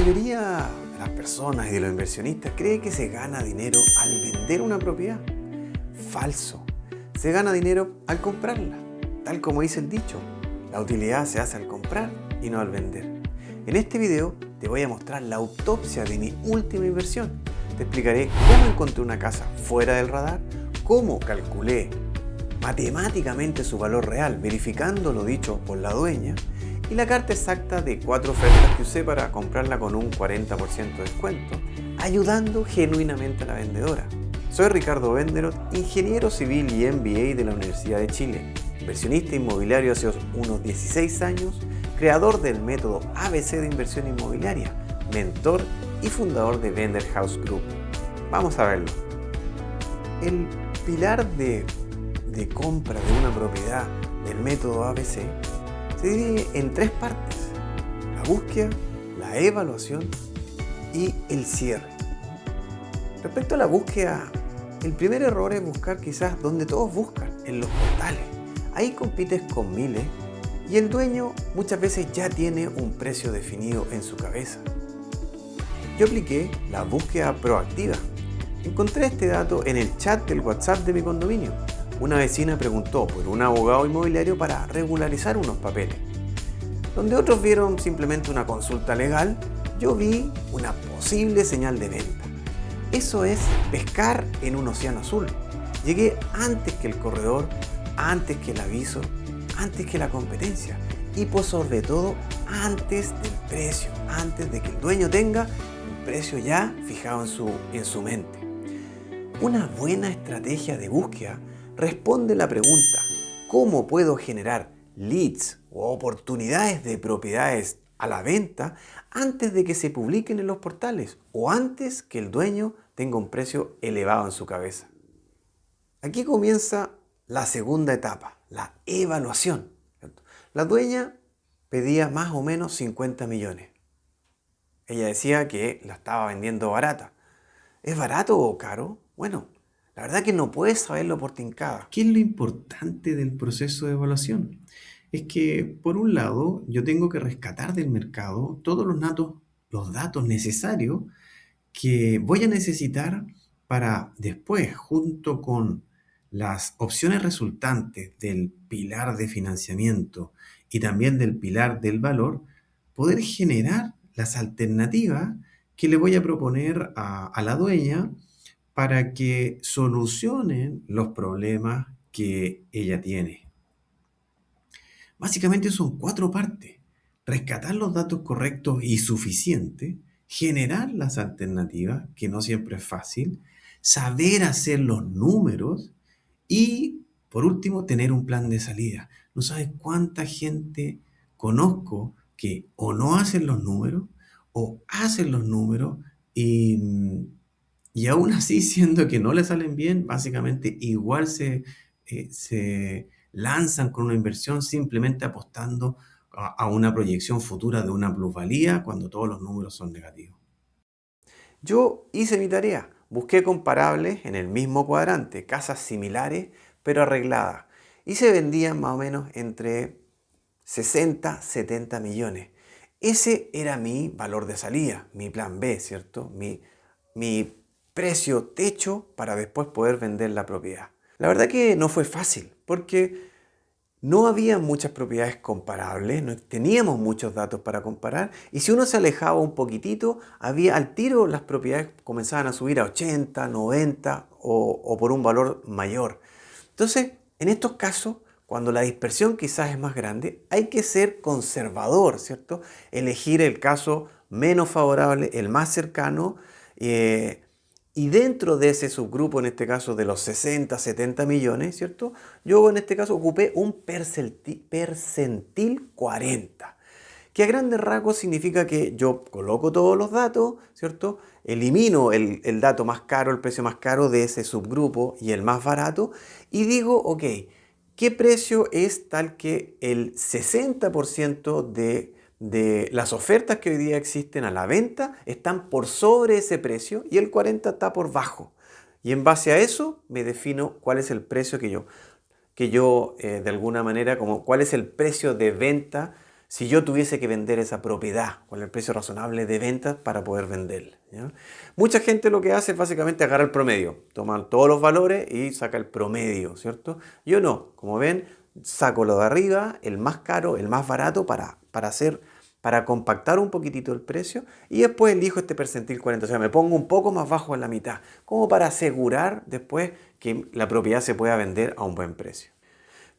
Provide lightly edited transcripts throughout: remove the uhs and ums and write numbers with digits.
mayoría de las personas y de los inversionistas cree que se gana dinero al vender una propiedad. Falso. Se gana dinero al comprarla. Tal como dice el dicho, la utilidad se hace al comprar y no al vender. En este video te voy a mostrar la autopsia de mi última inversión. Te explicaré cómo encontré una casa fuera del radar, cómo calculé matemáticamente su valor real, verificando lo dicho por la dueña, y la carta exacta de 4 ofertas que usé para comprarla con un 40% de descuento, ayudando genuinamente a la vendedora. Soy Ricardo Benderot, ingeniero civil y MBA de la Universidad de Chile, inversionista inmobiliario hace unos 16 años, creador del método ABC de inversión inmobiliaria, mentor y fundador de Vender House Group. Vamos a verlo. El pilar de compra de una propiedad del método ABC se divide en 3 partes: la búsqueda, la evaluación y el cierre. Respecto a la búsqueda, el primer error es buscar quizás donde todos buscan, en los portales. Ahí compites con miles y el dueño muchas veces ya tiene un precio definido en su cabeza. Yo apliqué la búsqueda proactiva. Encontré este dato en el chat del WhatsApp de mi condominio. Una vecina preguntó por un abogado inmobiliario para regularizar unos papeles. Donde otros vieron simplemente una consulta legal, yo vi una posible señal de venta. Eso es pescar en un océano azul. Llegué antes que el corredor, antes que el aviso, antes que la competencia y por sobre todo antes del precio, antes de que el dueño tenga un precio ya fijado en su mente. Una buena estrategia de búsqueda responde la pregunta: ¿cómo puedo generar leads o oportunidades de propiedades a la venta antes de que se publiquen en los portales o antes que el dueño tenga un precio elevado en su cabeza? Aquí comienza la segunda etapa, la evaluación. La dueña pedía más o menos 50 millones. Ella decía que la estaba vendiendo barata. ¿Es barato o caro? Bueno, la verdad que no puedes saberlo por tincada. ¿Qué es lo importante del proceso de evaluación? Es que, por un lado, yo tengo que rescatar del mercado todos los datos necesarios que voy a necesitar para después, junto con las opciones resultantes del pilar de financiamiento y también del pilar del valor, poder generar las alternativas que le voy a proponer a la dueña para que solucionen los problemas que ella tiene. Básicamente son 4 partes: rescatar los datos correctos y suficientes, generar las alternativas, que no siempre es fácil, saber hacer los números y, por último, tener un plan de salida. No sabes cuánta gente conozco que o no hacen los números o hacen los números y aún así, siendo que no le salen bien, básicamente igual se lanzan con una inversión simplemente apostando a una proyección futura de una plusvalía cuando todos los números son negativos. Yo hice mi tarea, busqué comparables en el mismo cuadrante, casas similares pero arregladas, y se vendían más o menos entre 60, 70 millones. Ese era mi valor de salida, mi plan B, ¿cierto? Mi precio techo para después poder vender la propiedad. La verdad que no fue fácil, porque no había muchas propiedades comparables, no teníamos muchos datos para comparar, y si uno se alejaba un poquitito, había al tiro las propiedades comenzaban a subir a 80, 90 o por un valor mayor. Entonces, en estos casos, cuando la dispersión quizás es más grande, hay que ser conservador, ¿cierto? Elegir el caso menos favorable, el más cercano, y dentro de ese subgrupo, en este caso de los 60, 70 millones, ¿cierto? Yo en este caso ocupé un percentil 40, que a grandes rasgos significa que yo coloco todos los datos, ¿cierto? Elimino el dato más caro, el precio más caro de ese subgrupo y el más barato, y digo, ok, ¿qué precio es tal que el 60% de las ofertas que hoy día existen a la venta están por sobre ese precio y el 40% está por bajo? Y en base a eso me defino cuál es el precio que yo de alguna manera, como cuál es el precio de venta si yo tuviese que vender esa propiedad, cuál es el precio razonable de venta para poder venderla, ¿ya? Mucha gente lo que hace es básicamente agarrar el promedio, toma todos los valores y saca el promedio, ¿cierto? Yo no, como ven, saco lo de arriba, el más caro, el más barato para compactar un poquitito el precio y después elijo este percentil 40, o sea, me pongo un poco más bajo en la mitad, como para asegurar después que la propiedad se pueda vender a un buen precio.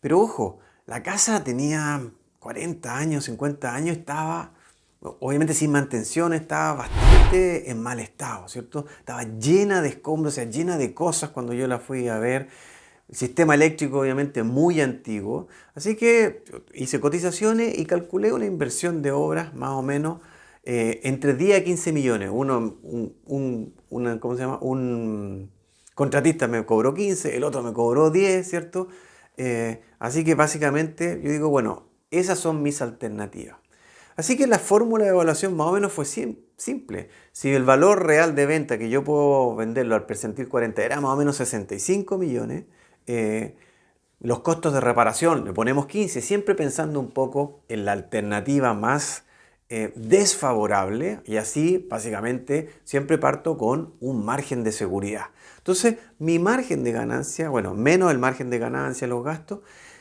Pero ojo, la casa tenía 40 años, 50 años, estaba obviamente sin mantención, estaba bastante en mal estado, ¿cierto? Estaba llena de escombros, o sea, llena de cosas cuando yo la fui a ver. El sistema eléctrico obviamente muy antiguo, así que hice cotizaciones y calculé una inversión de obras más o menos entre 10 a 15 millones. ¿Cómo se llama? Un contratista me cobró 15, el otro me cobró 10, ¿cierto? Así que básicamente yo digo, bueno, esas son mis alternativas. Así que la fórmula de evaluación más o menos fue simple. Si el valor real de venta que yo puedo venderlo al percentil 40 era más o menos 65 millones, los costos de reparación le ponemos 15, siempre pensando un poco en la alternativa más desfavorable y así básicamente siempre parto con un margen de seguridad. Entonces mi margen de ganancia, bueno, menos el margen de ganancia, los gastos,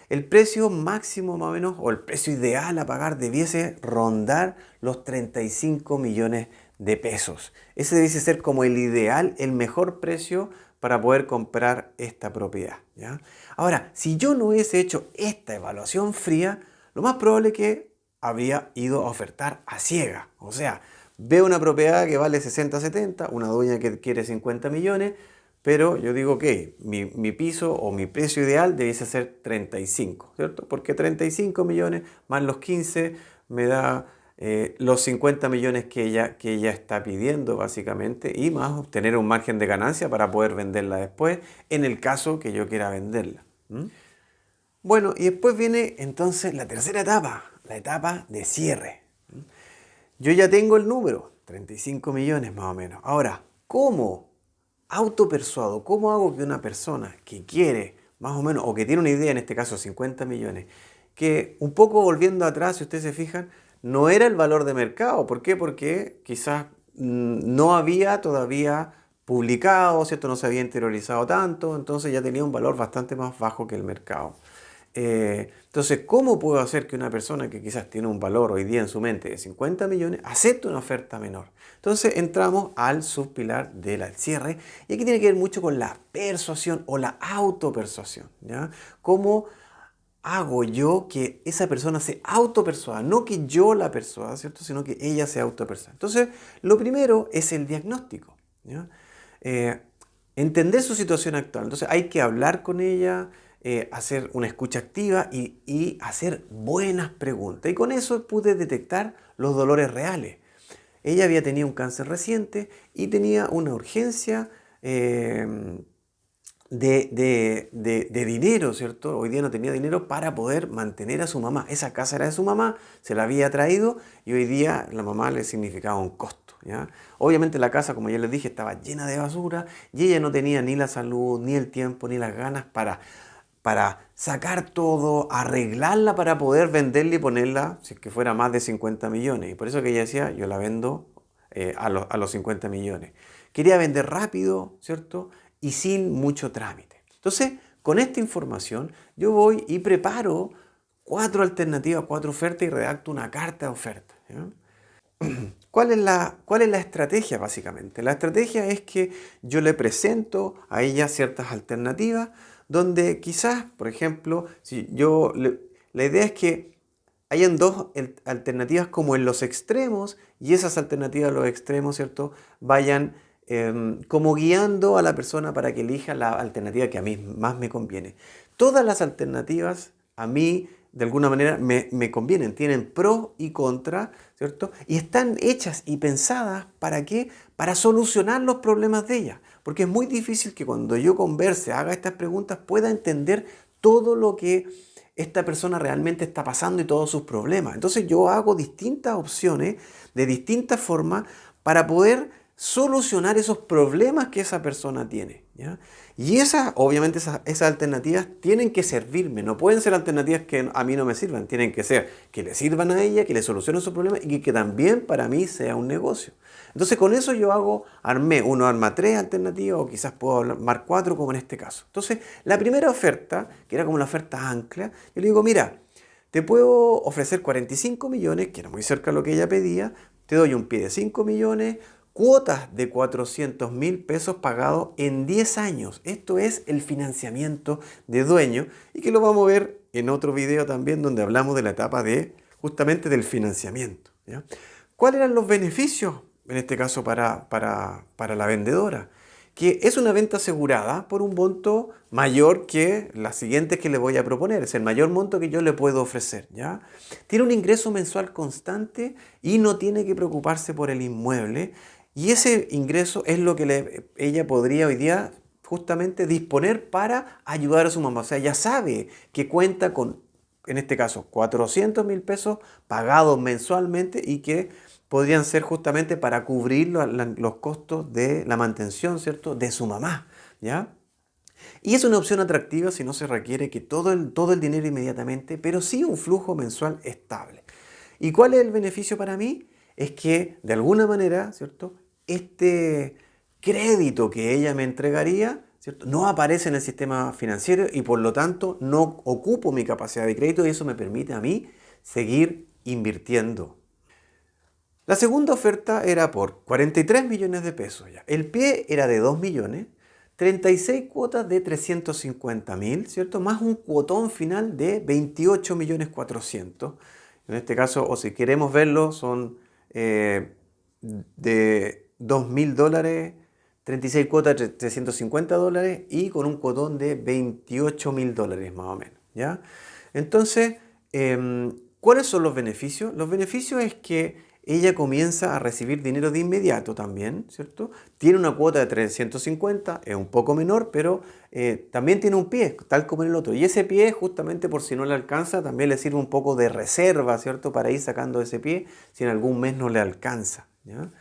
el precio máximo más o menos o el precio ideal a pagar debiese rondar los 35 millones de pesos. Ese debiese ser como el ideal, el mejor precio para poder comprar esta propiedad, ¿ya? Ahora, si yo no hubiese hecho esta evaluación fría, lo más probable es que habría ido a ofertar a ciega. O sea, veo una propiedad que vale 60, 70, una dueña que quiere 50 millones, pero yo digo que mi piso o mi precio ideal debiese ser 35, ¿cierto? Porque 35 millones más los 15 me da los 50 millones que ella está pidiendo básicamente y más obtener un margen de ganancia para poder venderla después en el caso que yo quiera venderla. Bueno, y después viene entonces la tercera etapa, la etapa de cierre. Yo ya tengo el número, 35 millones más o menos. Ahora, ¿cómo autopersuado? ¿Cómo hago que una persona que quiere más o menos o que tiene una idea, en este caso 50 millones, que un poco volviendo atrás, si ustedes se fijan, no era el valor de mercado? ¿Por qué? Porque quizás no había todavía publicado, ¿cierto? No se había interiorizado tanto, entonces ya tenía un valor bastante más bajo que el mercado. Entonces, ¿cómo puedo hacer que una persona que quizás tiene un valor hoy día en su mente de 50 millones acepte una oferta menor? Entonces entramos al subpilar del cierre y aquí tiene que ver mucho con la persuasión o la autopersuasión, ¿ya? ¿Cómo hago yo que esa persona se autopersuada? No que yo la persuada, ¿cierto? Sino que ella se autopersuada. Entonces, lo primero es el diagnóstico, ¿ya? Entender su situación actual. Entonces, hay que hablar con ella, hacer una escucha activa y hacer buenas preguntas. Y con eso pude detectar los dolores reales. Ella había tenido un cáncer reciente y tenía una urgencia de dinero, ¿cierto? Hoy día no tenía dinero para poder mantener a su mamá. Esa casa era de su mamá, se la había traído y hoy día la mamá le significaba un costo, ¿ya? Obviamente la casa, como ya les dije, estaba llena de basura y ella no tenía ni la salud, ni el tiempo, ni las ganas para sacar todo, arreglarla para poder venderla y ponerla, si es que fuera más de 50 millones. Y por eso que ella decía, yo la vendo a los 50 millones. Quería vender rápido, ¿cierto? Y sin mucho trámite. Entonces, con esta información, yo voy y preparo 4 alternativas, 4 ofertas y redacto una carta de oferta, ¿ya? ¿Cuál es la estrategia básicamente? La estrategia es que yo le presento a ella ciertas alternativas donde quizás, por ejemplo, la idea es que hayan 2 alternativas como en los extremos y esas alternativas, los extremos, ¿cierto?, vayan como guiando a la persona para que elija la alternativa que a mí más me conviene. Todas las alternativas a mí de alguna manera me convienen, tienen pro y contra, ¿cierto? Y están hechas y pensadas ¿para qué? Para solucionar los problemas de ella. Porque es muy difícil que cuando yo converse, haga estas preguntas, pueda entender todo lo que esta persona realmente está pasando y todos sus problemas. Entonces yo hago distintas opciones de distintas formas para poder solucionar esos problemas que esa persona tiene, ¿ya? Y obviamente esas alternativas tienen que servirme, no pueden ser alternativas que a mí no me sirvan, tienen que ser que le sirvan a ella, que le solucionen sus problemas y que también para mí sea un negocio. Entonces con eso uno arma 3 alternativas o quizás puedo armar 4 como en este caso. Entonces la primera oferta, que era como la oferta ancla, yo le digo, mira, te puedo ofrecer 45 millones, que era muy cerca de lo que ella pedía, te doy un pie de 5 millones, cuotas de 400.000 pesos pagados en 10 años. Esto es el financiamiento de dueño y que lo vamos a ver en otro video también donde hablamos de la etapa justamente del financiamiento, ¿ya? ¿Cuáles eran los beneficios en este caso para la vendedora? Que es una venta asegurada por un monto mayor que las siguientes que le voy a proponer. Es el mayor monto que yo le puedo ofrecer, ¿ya? Tiene un ingreso mensual constante y no tiene que preocuparse por el inmueble. Y ese ingreso es lo que ella podría hoy día justamente disponer para ayudar a su mamá. O sea, ya sabe que cuenta con, en este caso, 400.000 pesos pagados mensualmente y que podrían ser justamente para cubrir los costos de la mantención, ¿cierto?, de su mamá, ¿ya? Y es una opción atractiva si no se requiere que todo el dinero inmediatamente, pero sí un flujo mensual estable. ¿Y cuál es el beneficio para mí? Es que de alguna manera, ¿cierto?, este crédito que ella me entregaría, ¿cierto?, no aparece en el sistema financiero y por lo tanto no ocupo mi capacidad de crédito y eso me permite a mí seguir invirtiendo. La segunda oferta era por 43 millones de pesos. Ya. El pie era de 2 millones, 36 cuotas de 350.000, ¿cierto? Más un cuotón final de 28 millones 400. En este caso, o si queremos verlo, son de $2.000, 36 cuotas de $350 y con un cuotón de $28.000 más o menos, ¿ya? Entonces, ¿cuáles son los beneficios? Los beneficios es que ella comienza a recibir dinero de inmediato también, ¿cierto? Tiene una cuota de 350, es un poco menor, pero también tiene un pie, tal como en el otro. Y ese pie, justamente por si no le alcanza, también le sirve un poco de reserva, ¿cierto? Para ir sacando ese pie si en algún mes no le alcanza, ¿ya?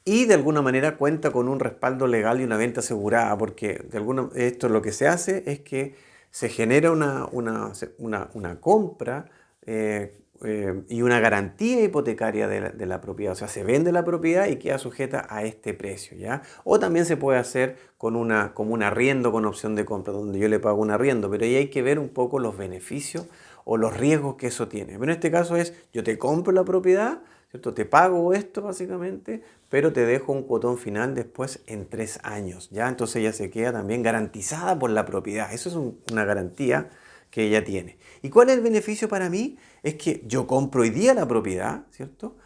Y de alguna manera cuenta con un respaldo legal y una venta asegurada, porque esto lo que se hace es que se genera una compra y una garantía hipotecaria de la propiedad. O sea, se vende la propiedad y queda sujeta a este precio, ¿ya? O también se puede hacer como un arriendo con opción de compra, donde yo le pago un arriendo, pero ahí hay que ver un poco los beneficios o los riesgos que eso tiene. Pero en este caso yo te compro la propiedad, ¿cierto? Te pago esto básicamente, pero te dejo un cuotón final después en 3 años, ¿ya? Entonces ya se queda también garantizada por la propiedad. Eso es una garantía que ella tiene. ¿Y cuál es el beneficio para mí? Es que yo compro hoy día la propiedad, ¿cierto?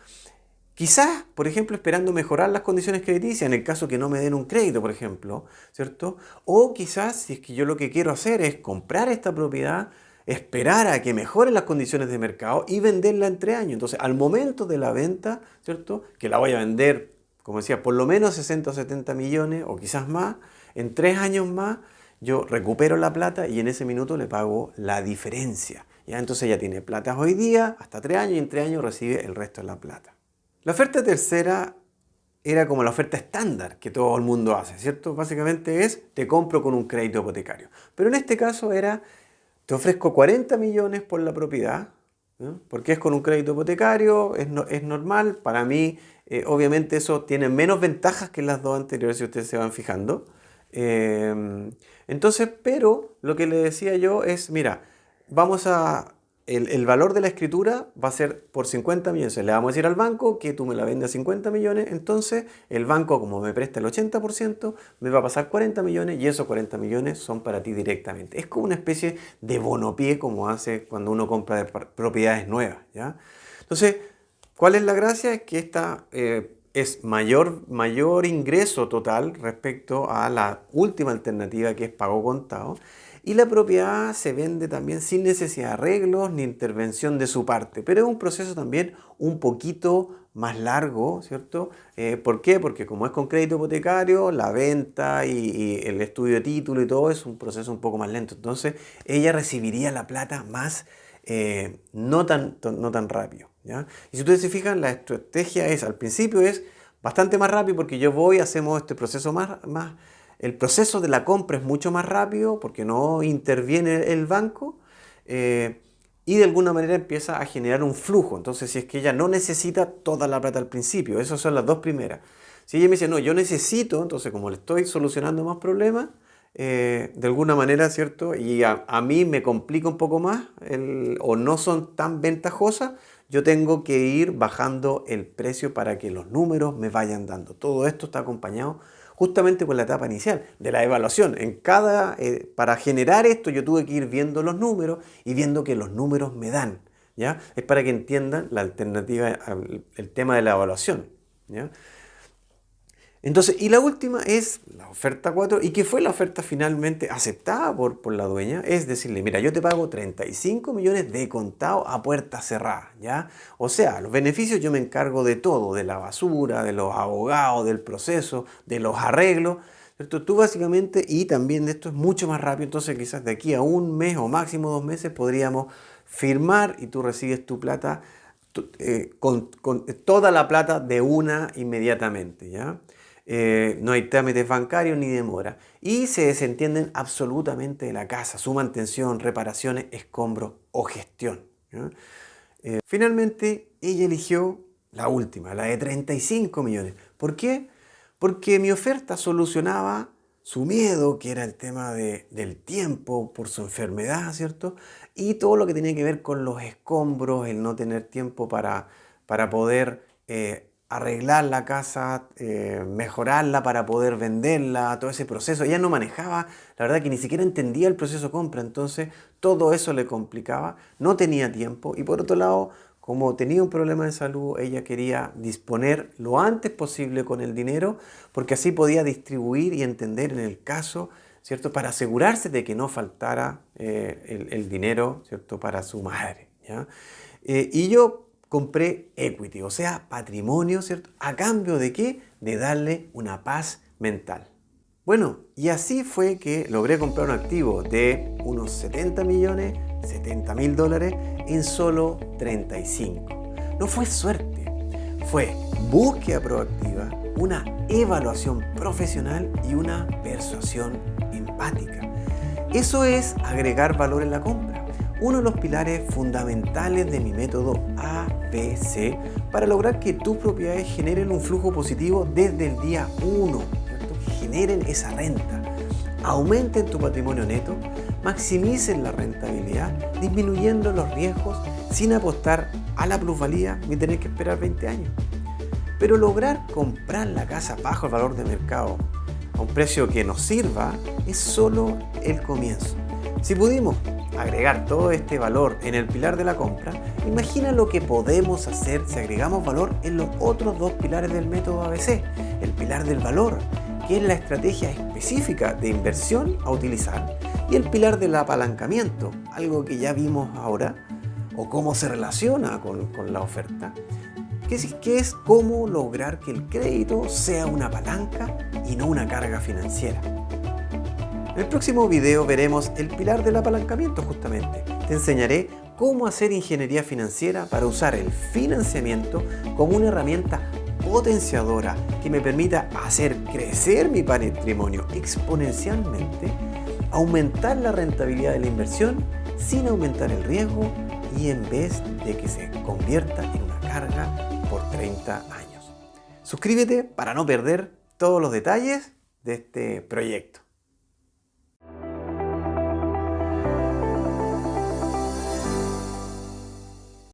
Quizás, por ejemplo, esperando mejorar las condiciones crediticias, en el caso que no me den un crédito, por ejemplo, ¿cierto? O quizás, si es que yo lo que quiero hacer es comprar esta propiedad, esperar a que mejoren las condiciones de mercado y venderla en 3 años. Entonces, al momento de la venta, ¿cierto?, que la voy a vender, como decía, por lo menos 60 o 70 millones o quizás más, en 3 años más, yo recupero la plata y en ese minuto le pago la diferencia, ¿ya? Entonces ella tiene plata hoy día, hasta 3 años, y en 3 años recibe el resto de la plata. La oferta tercera era como la oferta estándar que todo el mundo hace, ¿cierto? Básicamente te compro con un crédito hipotecario. Pero en este caso te ofrezco 40 millones por la propiedad, ¿no? Porque es con un crédito hipotecario, es normal. Para mí, obviamente eso tiene menos ventajas que las dos anteriores, si ustedes se van fijando. Entonces, pero lo que le decía yo es, mira, el valor de la escritura va a ser por 50 millones. Le vamos a decir al banco que tú me la vendes a 50 millones, entonces el banco, como me presta el 80%, me va a pasar 40 millones y esos 40 millones son para ti directamente. Es como una especie de bonopié como hace cuando uno compra propiedades nuevas, ¿ya? Entonces, ¿cuál es la gracia? Es que esta es mayor ingreso total respecto a la última alternativa que es pago contado. Y la propiedad se vende también sin necesidad de arreglos ni intervención de su parte. Pero es un proceso también un poquito más largo, ¿cierto? ¿Por qué? Porque como es con crédito hipotecario, la venta y el estudio de título y todo es un proceso un poco más lento. Entonces ella recibiría la plata más no tan rápido, ¿ya? Y si ustedes se fijan, la estrategia al principio es bastante más rápido porque hacemos este proceso el proceso de la compra es mucho más rápido porque no interviene el banco y de alguna manera empieza a generar un flujo. Entonces, si es que ella no necesita toda la plata al principio, esas son las dos primeras. Si ella me dice, no, yo necesito, entonces como le estoy solucionando más problemas, de alguna manera, ¿cierto? Y a mí me complica un poco más o no son tan ventajosas, yo tengo que ir bajando el precio para que los números me vayan dando. Todo esto está acompañado justamente con la etapa inicial de la evaluación. Para generar esto yo tuve que ir viendo los números y viendo que los números me dan, ¿ya? Es para que entiendan la alternativa, el tema de la evaluación, ¿ya? Entonces, y la última es la oferta 4, y que fue la oferta finalmente aceptada por la dueña, es decirle, mira, yo te pago 35 millones de contado a puerta cerrada, ¿ya? O sea, los beneficios yo me encargo de todo, de la basura, de los abogados, del proceso, de los arreglos, ¿cierto? Tú básicamente, y también de esto es mucho más rápido, entonces quizás de aquí a un mes o máximo 2 meses podríamos firmar y tú recibes tu plata, con toda la plata de una inmediatamente, ¿ya? No hay trámites bancarios ni demora. Y se desentienden absolutamente de la casa, su mantención, reparaciones, escombros o gestión, ¿ya? Finalmente, ella eligió la última, la de 35 millones. ¿Por qué? Porque mi oferta solucionaba su miedo, que era el tema del tiempo por su enfermedad, ¿cierto? Y todo lo que tenía que ver con los escombros, el no tener tiempo para poder arreglar la casa, mejorarla para poder venderla, todo ese proceso. Ella no manejaba, la verdad que ni siquiera entendía el proceso de compra, entonces todo eso le complicaba, no tenía tiempo y por otro lado, como tenía un problema de salud, ella quería disponer lo antes posible con el dinero porque así podía distribuir y entender en el caso, ¿cierto? Para asegurarse de que no faltara el dinero, ¿cierto? Para su madre, ¿ya? Y yo compré equity, o sea, patrimonio, ¿cierto? ¿A cambio de qué? De darle una paz mental. Bueno, y así fue que logré comprar un activo de unos 70 millones, 70 mil dólares en solo 35. No fue suerte, fue búsqueda proactiva, una evaluación profesional y una persuasión empática. Eso es agregar valor en la compra. Uno de los pilares fundamentales de mi método ABC para lograr que tus propiedades generen un flujo positivo desde el día 1, ¿cierto? Que generen esa renta, aumenten tu patrimonio neto, maximicen la rentabilidad, disminuyendo los riesgos sin apostar a la plusvalía ni tener que esperar 20 años. Pero lograr comprar la casa bajo el valor de mercado a un precio que nos sirva es solo el comienzo. Si pudimos agregar todo este valor en el pilar de la compra, imagina lo que podemos hacer si agregamos valor en los otros dos pilares del método ABC. El pilar del valor, que es la estrategia específica de inversión a utilizar, y el pilar del apalancamiento, algo que ya vimos ahora, o cómo se relaciona con la oferta, que es cómo lograr que el crédito sea una palanca y no una carga financiera. En el próximo video veremos el pilar del apalancamiento justamente. Te enseñaré cómo hacer ingeniería financiera para usar el financiamiento como una herramienta potenciadora que me permita hacer crecer mi patrimonio exponencialmente, aumentar la rentabilidad de la inversión sin aumentar el riesgo y en vez de que se convierta en una carga por 30 años. Suscríbete para no perder todos los detalles de este proyecto.